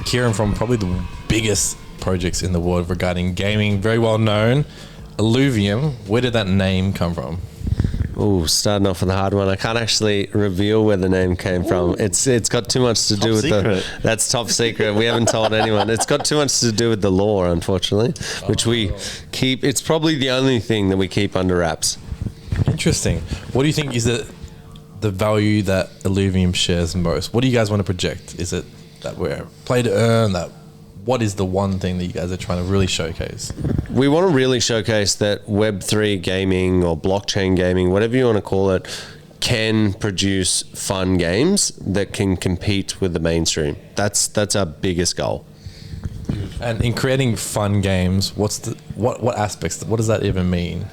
Kieran, from probably the biggest projects in the world regarding gaming, very well known, Illuvium. Where did that name come from? Oh, starting off with a hard one. I can't actually reveal where the name came from. It's got too much to do with that's top secret. We haven't told anyone. It's got too much to do with the law, unfortunately, which we keep. It's probably the only thing that we keep under wraps. Interesting. What do you think is the value that Illuvium shares most? What do you guys want to project? Is it that we're play to earn? That what is the one thing that you guys are trying to really showcase? We want to really showcase that Web3 gaming or blockchain gaming, whatever you want to call it, can produce fun games that can compete with the mainstream. That's our biggest goal. And in creating fun games, what aspects? What does that even mean?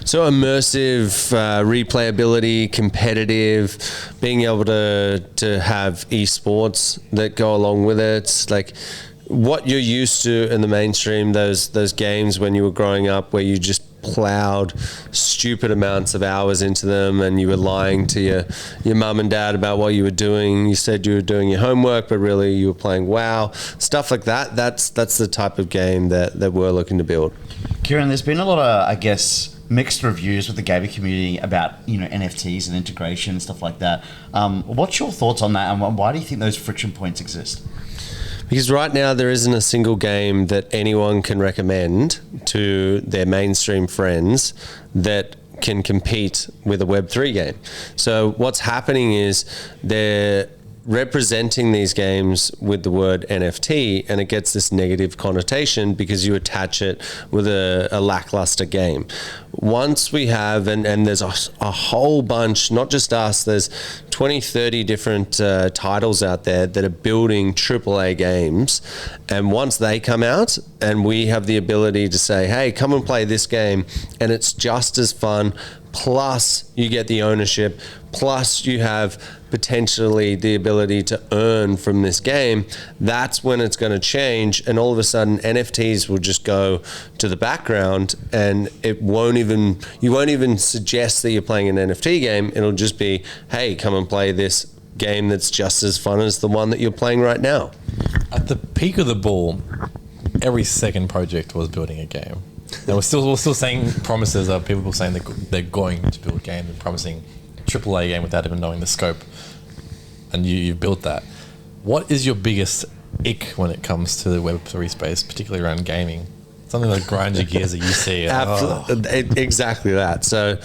So immersive, replayability, competitive, being able to have esports that go along with it, like what you're used to in the mainstream, those games when you were growing up where you just plowed stupid amounts of hours into them and you were lying to your mum and dad about what you were doing. You said you were doing your homework, but really you were playing WoW. Stuff like that. That's the type of game that we're looking to build. Kieran, there's been a lot of, I guess, mixed reviews with the gaming community about NFTs and integration and stuff like that. What's your thoughts on that, and why do you think those friction points exist? Because right now there isn't a single game that anyone can recommend to their mainstream friends that can compete with a Web3 game. So what's happening is they're representing these games with the word NFT, and it gets this negative connotation because you attach it with a lackluster game. Once we have, and there's a whole bunch, not just us, there's 20, 30 different titles out there that are building AAA games. And once they come out and we have the ability to say, hey, come and play this game, and it's just as fun, plus you get the ownership, plus you have potentially the ability to earn from this game, that's when it's going to change. And all of a sudden NFTs will just go to the background, and you won't even suggest that you're playing an NFT game. It'll just be, hey, come and play this game that's just as fun as the one that you're playing right now. At the peak of the ball, every second project was building a game. And we're still saying promises of people saying they're going to build a game and promising AAA game without even knowing the scope. And you've built that. What is your biggest ick when it comes to the Web3 space, particularly around gaming? Something that grinds your gears that you see. Exactly that. So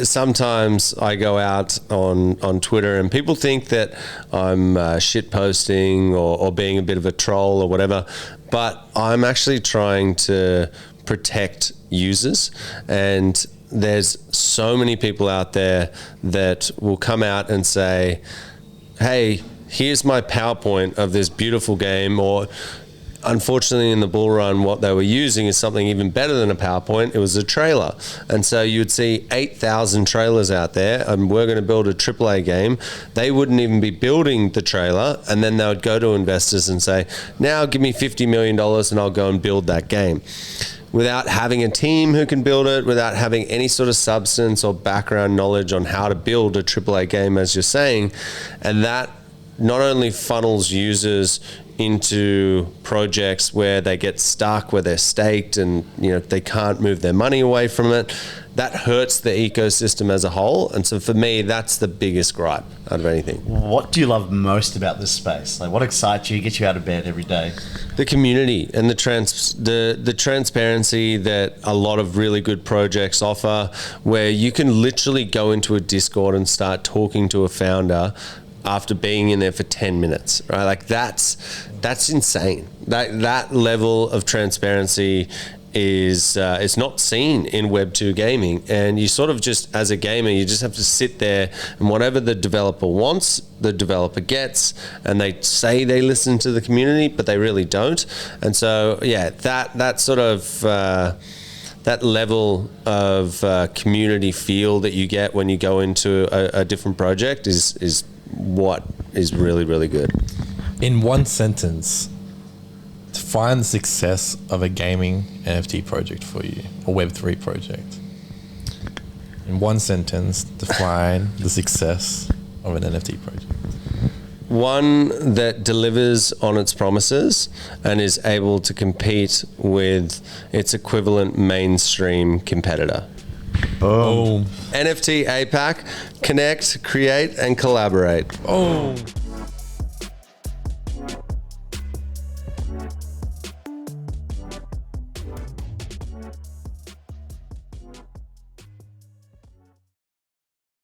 sometimes I go out on Twitter and people think that I'm shit posting or being a bit of a troll or whatever, but I'm actually trying to protect users. And there's so many people out there that will come out and say, hey, here's my PowerPoint of this beautiful game, or unfortunately in the bull run what they were using is something even better than a PowerPoint. It was a trailer. And so you'd see 8,000 trailers out there, and we're going to build a AAA game. They wouldn't even be building the trailer, and then they would go to investors and say, now give me $50 million and I'll go and build that game. Without having a team who can build it, without having any sort of substance or background knowledge on how to build a AAA game, as you're saying. And that not only funnels users into projects where they get stuck, where they're staked and they can't move their money away from it, that hurts the ecosystem as a whole. And so for me, that's the biggest gripe out of anything. What do you love most about this space? Like, what excites you, gets you out of bed every day? The community and the transparency that a lot of really good projects offer, where you can literally go into a Discord and start talking to a founder after being in there for 10 minutes, right? Like that's insane. That level of transparency is not seen in Web 2 gaming. And you sort of just, as a gamer, you just have to sit there, and whatever the developer wants, the developer gets, and they say they listen to the community, but they really don't. And so, yeah, that sort of that level of community feel that you get when you go into a different project is what is really, really good. In one sentence, define the success of a gaming NFT project for you, a Web3 project. In one sentence, define the success of an NFT project. One that delivers on its promises and is able to compete with its equivalent mainstream competitor. Boom. NFT APAC, connect, create, and collaborate. Oh.